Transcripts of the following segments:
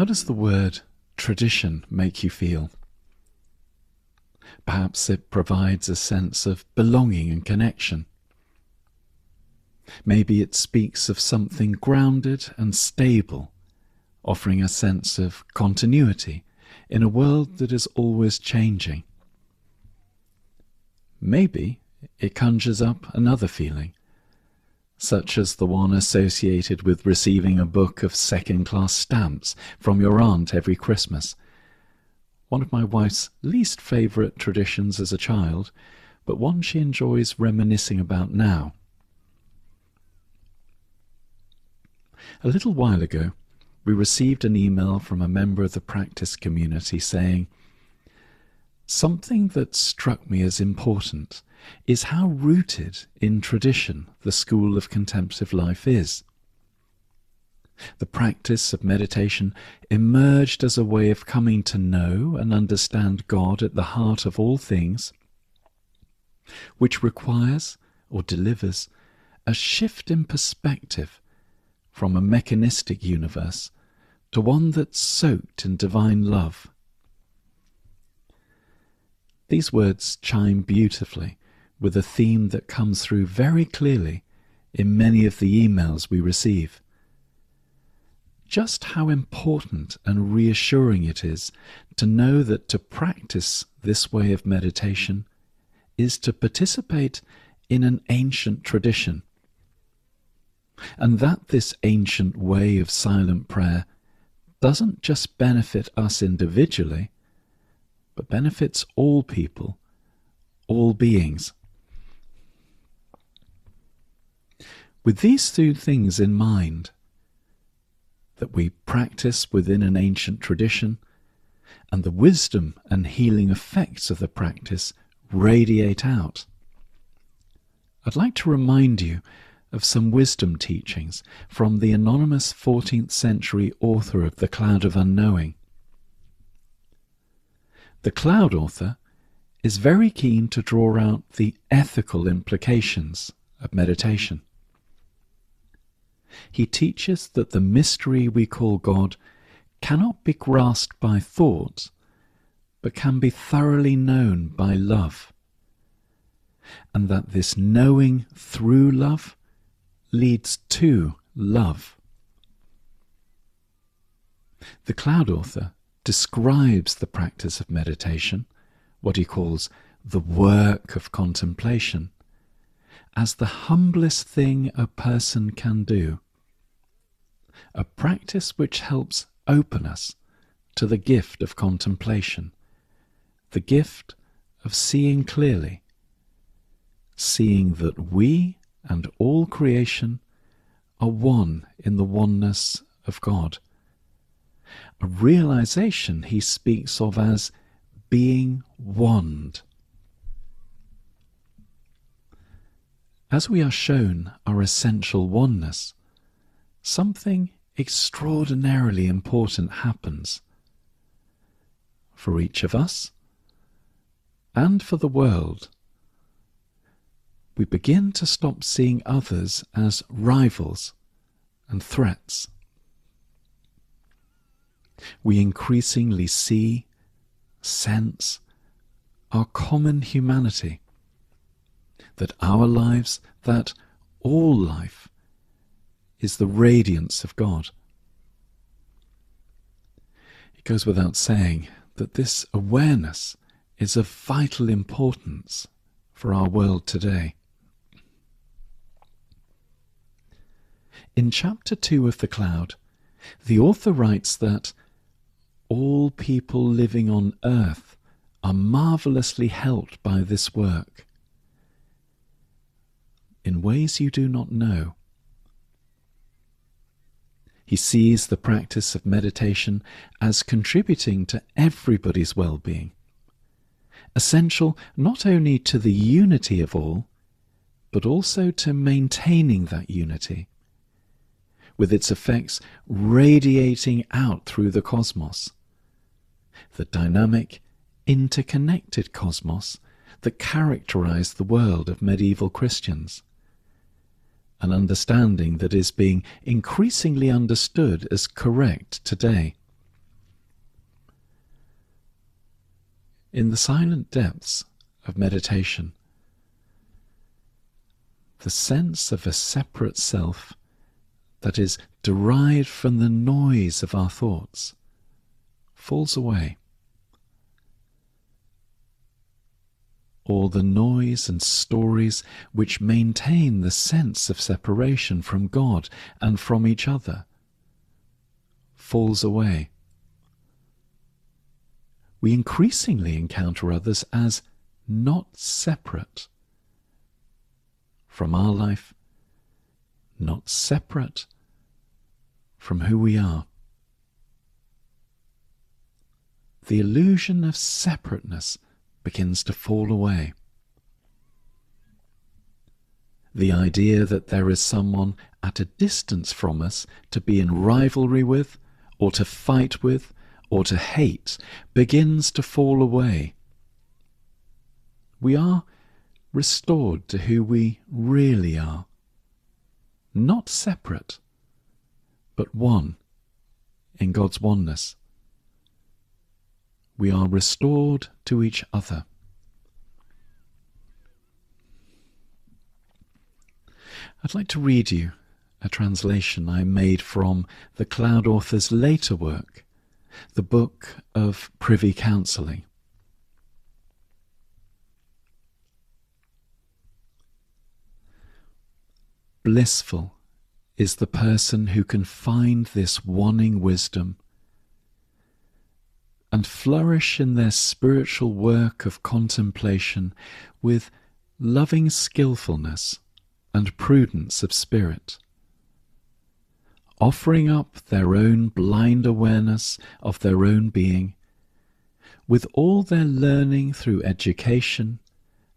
How does the word tradition make you feel? Perhaps it provides a sense of belonging and connection. Maybe it speaks of something grounded and stable, offering a sense of continuity in a world that is always changing. Maybe it conjures up another feeling, such as the one associated with receiving a book of second-class stamps from your aunt every Christmas. One of my wife's least favourite traditions as a child, but one she enjoys reminiscing about now. A little while ago, we received an email from a member of the practice community saying, "Something that struck me as important is how rooted in tradition the School of Contemplative Life is. The practice of meditation emerged as a way of coming to know and understand God at the heart of all things, which requires or delivers a shift in perspective from a mechanistic universe to one that's soaked in divine love." These words chime beautifully with a theme that comes through very clearly in many of the emails we receive. Just how important and reassuring it is to know that to practice this way of meditation is to participate in an ancient tradition, and that this ancient way of silent prayer doesn't just benefit us individually, but benefits all people, all beings. With these two things in mind, that we practice within an ancient tradition, and the wisdom and healing effects of the practice radiate out, I'd like to remind you of some wisdom teachings from the anonymous 14th century author of the Cloud of Unknowing. The Cloud author is very keen to draw out the ethical implications of meditation. He teaches that the mystery we call God cannot be grasped by thought, but can be thoroughly known by love, and that this knowing through love leads to love. The Cloud author describes the practice of meditation, what he calls the work of contemplation, as the humblest thing a person can do, a practice which helps open us to the gift of contemplation, the gift of seeing clearly, seeing that we and all creation are one in the oneness of God, a realization he speaks of as being wand. As we are shown our essential oneness, something extraordinarily important happens for each of us and for the world. We begin to stop seeing others as rivals and threats. We increasingly see, sense our common humanity, that our lives, that all life, is the radiance of God. It goes without saying that this awareness is of vital importance for our world today. In chapter 2 of The Cloud, the author writes that all people living on earth are marvellously helped by this work in ways you do not know. He sees the practice of meditation as contributing to everybody's well-being, essential not only to the unity of all, but also to maintaining that unity, with its effects radiating out through the cosmos, the dynamic, interconnected cosmos that characterized the world of medieval Christians, an understanding that is being increasingly understood as correct today. in the silent depths of meditation, the sense of a separate self that is derived from the noise of our thoughts falls away. Or the noise and stories which maintain the sense of separation from God and from each other falls away. We increasingly encounter others as not separate from our life, not separate from who we are. The illusion of separateness begins to fall away. The idea that there is someone at a distance from us to be in rivalry with, or to fight with, or to hate begins to fall away. We are restored to who we really are, not separate, but one in God's oneness. We are restored to each other. I'd like to read you a translation I made from the Cloud author's later work, the Book of Privy Counselling. Blissful is the person who can find this wanning wisdom and flourish in their spiritual work of contemplation with loving skillfulness and prudence of spirit, offering up their own blind awareness of their own being, with all their learning through education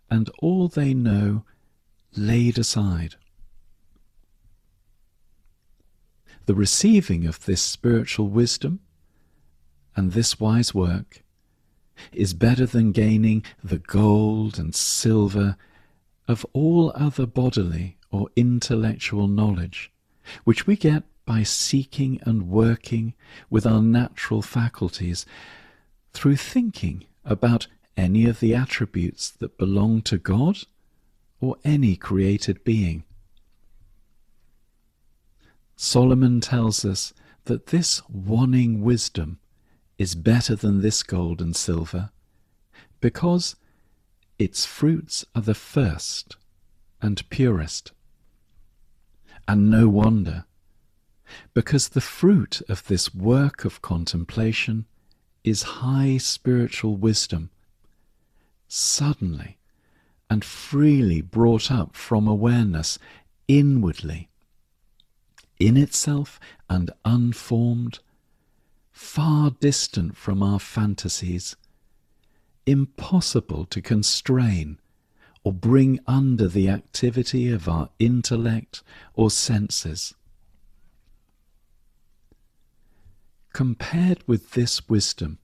and all they know laid aside. The receiving of this spiritual wisdom and this wise work is better than gaining the gold and silver of all other bodily or intellectual knowledge, which we get by seeking and working with our natural faculties through thinking about any of the attributes that belong to God or any created being. Solomon tells us that this wanting wisdom is better than this gold and silver, because its fruits are the first and purest. And no wonder, because the fruit of this work of contemplation is high spiritual wisdom, suddenly and freely brought up from awareness inwardly, in itself and unformed, far distant from our fantasies, impossible to constrain or bring under the activity of our intellect or senses. Compared with this wisdom,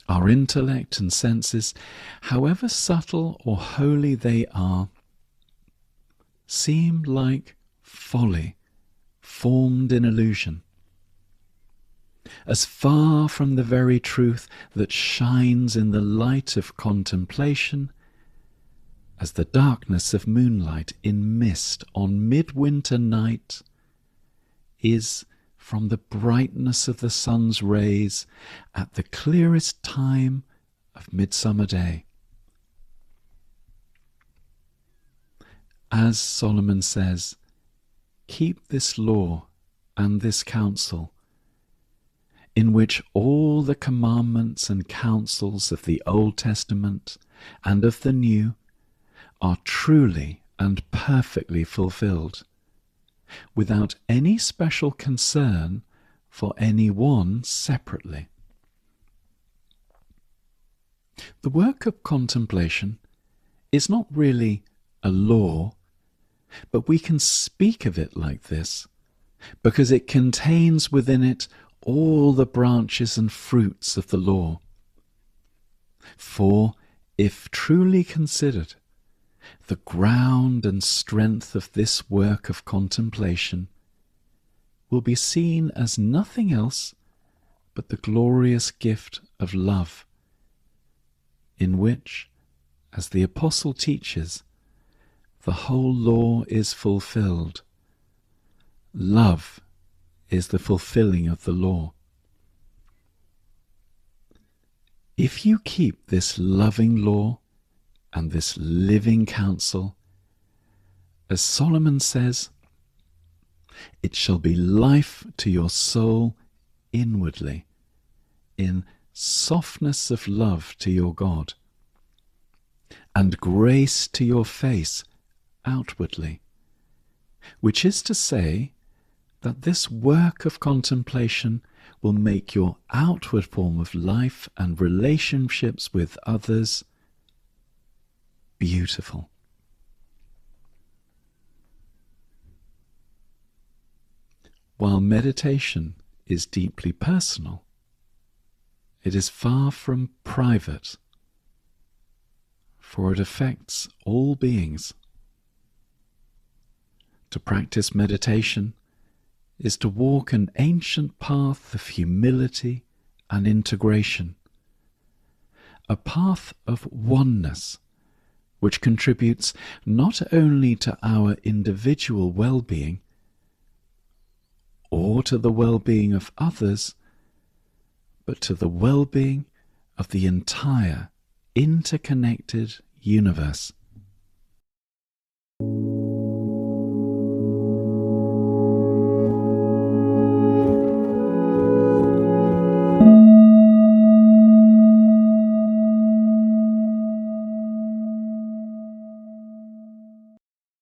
our intellect and senses, however subtle or holy they are, seem like folly formed in illusion, as far from the very truth that shines in the light of contemplation as the darkness of moonlight in mist on midwinter night is from the brightness of the sun's rays at the clearest time of midsummer day. As Solomon says, keep this law and this counsel, in which all the commandments and counsels of the Old Testament and of the New are truly and perfectly fulfilled, without any special concern for any one separately. The work of contemplation is not really a law, but we can speak of it like this because it contains within it all the branches and fruits of the law. For, if truly considered, the ground and strength of this work of contemplation will be seen as nothing else but the glorious gift of love in which, as the Apostle teaches, the whole law is fulfilled. Love is the fulfilling of the law. If you keep this loving law and this living counsel, as Solomon says, it shall be life to your soul inwardly, in softness of love to your God, and grace to your face outwardly, which is to say that this work of contemplation will make your outward form of life and relationships with others beautiful. While meditation is deeply personal, it is far from private, for it affects all beings. To practice meditation is to walk an ancient path of humility and integration, a path of oneness which contributes not only to our individual well-being or to the well-being of others, but to the well-being of the entire interconnected universe.